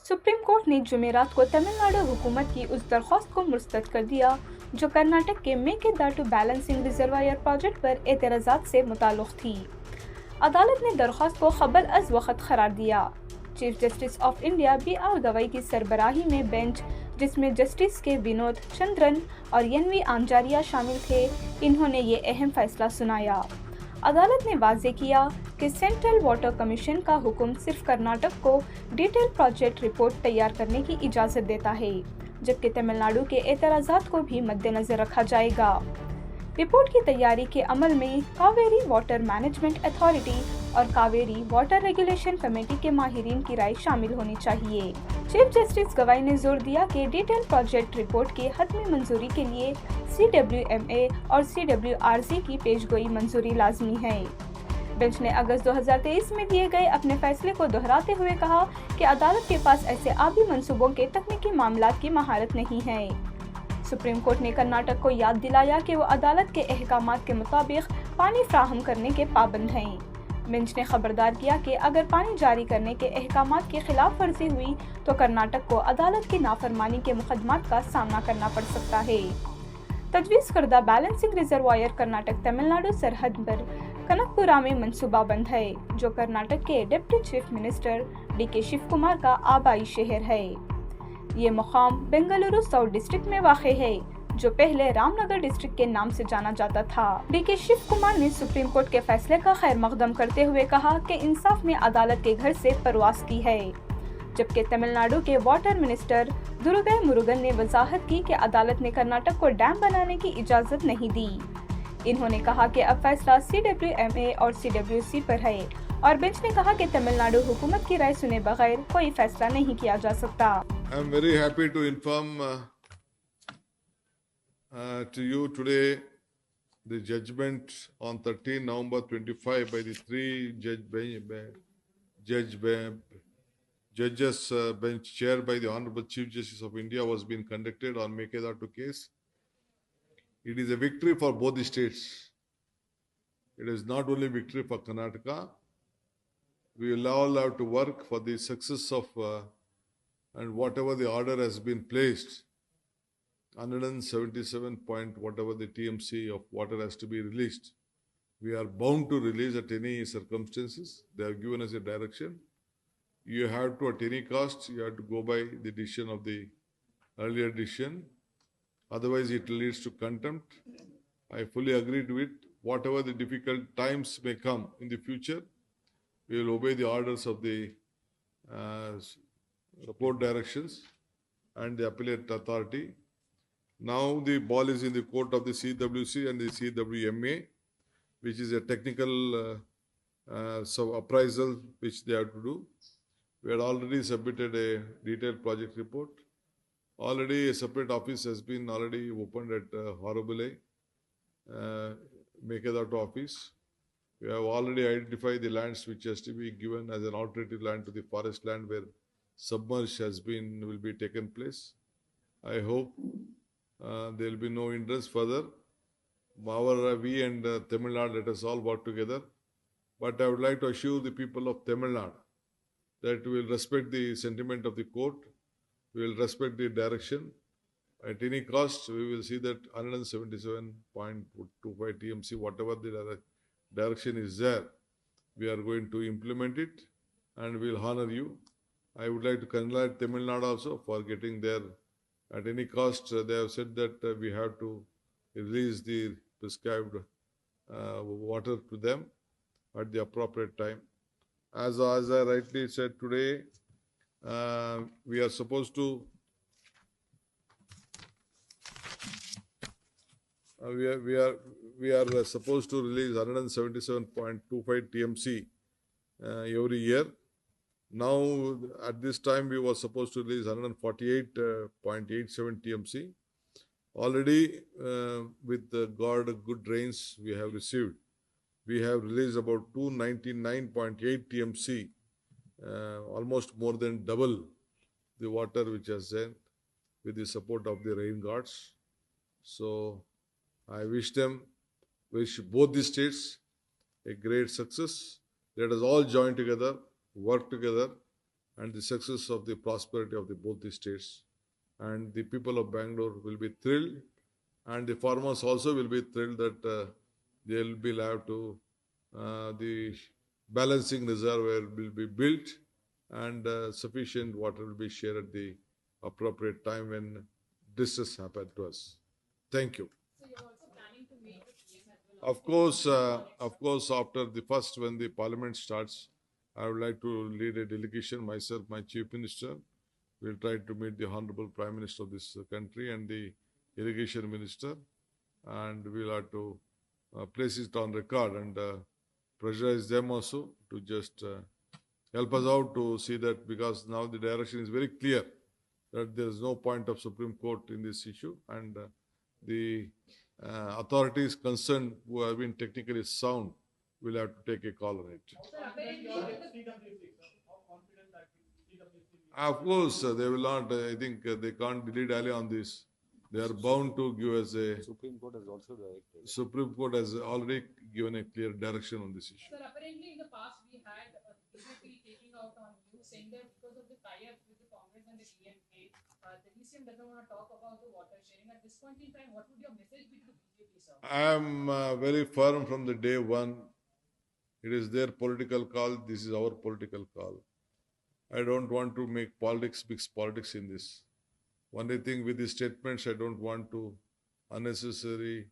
Supreme court ने जुमेरात को तमिलनाडु हुकूमत की उस दरख्वास्त को मुस्तरद कर दिया जो कर्नाटक के मेकेदाटू बैलेंसिंग रिजर्वायर प्रोजेक्ट पर एतराज़ात से मुताल्लिक़ थी। अदालत ने दरख्वास्त को खबर अज़ वक़्त करार दिया। Chief justice of India B.R. Gavai की सरबराही में बेंच, जिसमें जस्टिस के विनोद चंद्रन और एन.वी. आंजारिया शामिल थे, इन्होंने ये अहम फैसला सुनाया। अदालत ने वाज़ेह किया कि सेंट्रल वाटर कमीशन का हुक्म सिर्फ कर्नाटक को डिटेल प्रोजेक्ट रिपोर्ट तैयार करने की इजाज़त देता है, जबकि तमिलनाडु के एतराज़ात को भी मद्देनज़र रखा जाएगा। रिपोर्ट की तैयारी के अमल में कावेरी वाटर मैनेजमेंट अथॉरिटी और कावेरी वाटर रेगुलेशन कमेटी के माहिरीन की राय शामिल होनी चाहिए। चीफ जस्टिस गवाई ने जोर दिया कि डिटेल प्रोजेक्ट रिपोर्ट की हतमी मंजूरी के लिए CWMA और CWRC की पेशगोई मंजूरी लाजमी है। बेंच ने अगस्त 2023 में दिए गए अपने फैसले को दोहराते हुए कहा कि अदालत के पास ऐसे आबी मंसूबों के तकनीकी मामलात की महारत नहीं है। सुप्रीम कोर्ट ने कर्नाटक को याद दिलाया कि वो अदालत के अहकामात के मुताबिक पानी फ्राहम करने के पाबंद हैं। बेंच ने खबरदार किया कि अगर पानी जारी करने के अहकामात की खिलाफ वर्जी हुई तो कर्नाटक को अदालत की नाफरमानी के मुकदमात का सामना करना पड़ सकता है। तजवीज़ करदा बैलेंसिंग रिजर्वायर कर्नाटक तमिलनाडु सरहद पर कनकपुरा में मनसूबा बंद है, जो कर्नाटक के deputy chief minister D.K. Shivakumar का आबाई शहर है। ये मुकाम बेंगलुरु साउथ डिस्ट्रिक्ट में वाक़े है, जो पहले रामनगर डिस्ट्रिक्ट के नाम से जाना जाता था। D.K. शिव कुमार ने सुप्रीम कोर्ट के फैसले का खैर मकदम करते हुए कहा कि इंसाफ ने अदालत के घर से परवास की है, जबकि तमिलनाडु के वाटर मिनिस्टर दुर्गई मुरुगन ने वजाहत की कि अदालत ने कर्नाटक को डैम बनाने की इजाज़त नहीं दी। इन्होंने कहा कि अब फैसला CWMA और CWC पर है और बेंच ने कहा कि तमिलनाडु हुकूमत की राय सुने बगैर कोई फैसला नहीं किया जा सकता। I am very happy to inform to you today the judgment on 13 November 25 by the three judges bench chaired by the Honorable Chief Justice of India was being conducted on Mekedatu case. It is a victory for both the states. It is not only victory for Karnataka. We will all have to work for the success of and whatever the order has been placed, 177 point whatever the TMC of water has to be released. We are bound to release at any circumstances. They have given us a direction. You have to, at any cost, you have to go by the decision of the earlier decision. Otherwise, it leads to contempt. I fully agree to it. Whatever the difficult times may come in the future, we will obey the orders of the court directions and the appellate authority. Now the ball is in the court of the CWC and the CWMA, which is a technical appraisal which they have to do. We had already submitted a detailed project report. Already a separate office has been already opened at Horobule, Mekedatu office. We have already identified the lands which has to be given as an alternative land to the forest land where submerge will be taken place. I hope there will be no hindrance further. We and Tamil Nadu, let us all work together. But I would like to assure the people of Tamil Nadu that we will respect the sentiment of the court. We will respect the direction. At any cost, we will see that 177.25 TMC, whatever the direction is there, we are going to implement it and we will honor you. I would like to congratulate Tamil Nadu also for getting there. At any cost, they have said that we have to release the prescribed water to them at the appropriate time. As I rightly said today, we are supposed to we are supposed to release 177.25 TMC every year. Now, at this time, we were supposed to release 148.87 TMC. Already, with the good rains we have received, we have released about 299.8 TMC, almost more than double the water which has sent with the support of the rain gods. So, I wish both the states a great success. Let us all join together, work together, and the success of the prosperity of both the states. And the people of Bangalore will be thrilled, and the farmers also will be thrilled that they'll be allowed to the balancing reservoir will be built, and sufficient water will be shared at the appropriate time when distress happen to us. Thank you. So you're also planning to meet with PM as well? Of course, after the first, when the parliament starts, I would like to lead a delegation, myself, my chief minister. We'll try to meet the honorable prime minister of this country and the irrigation minister, and we'll have to place it on record and pressurize them also to just help us out to see that, because now the direction is very clear that there is no point of Supreme Court in this issue, and the authorities concerned who have been technically sound will have to take a call on it. Sir, apparently, Of course, they will not. I think they can't dilly-dally on this. They are bound to give us a. Supreme Court has also directed. Supreme Court has already given a clear direction on this issue. sir, apparently in the past we had BJP taking out on you saying that because of the tie-up with the Congress and the DMK, the DCM doesn't want to talk about the water sharing. At this point in time, what would your message be to BJP, sir? I am very firm from the day one. It is their political call. This is our political call. I don't want to make politics, mix politics in this. Only thing with these statements, I don't want to unnecessarily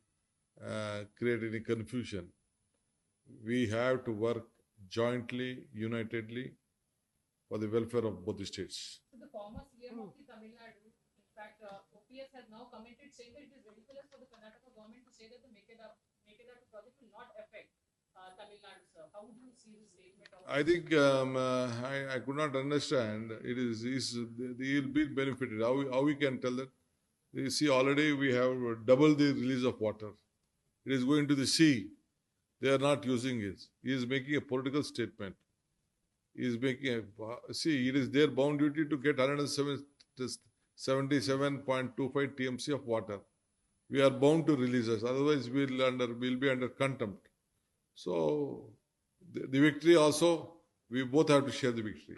create any confusion. We have to work jointly, unitedly for the welfare of both the states. So the former CM of the Tamil Nadu, in fact, OPS has now commented saying that it is ridiculous for the Karnataka government to say that the Mekedatu project will not affect Tamil Nadu, sir. How would you see this statement? I think I could not understand. It is he will be benefited. How we can tell that? You see, already we have doubled the release of water. It is going to the sea. They are not using it. He is making a political statement. He is making a see. It is their bound duty to get 177.25 TMC of water. We are bound to release us. Otherwise, we'll be under contempt. So the victory also, we both have to share the victory.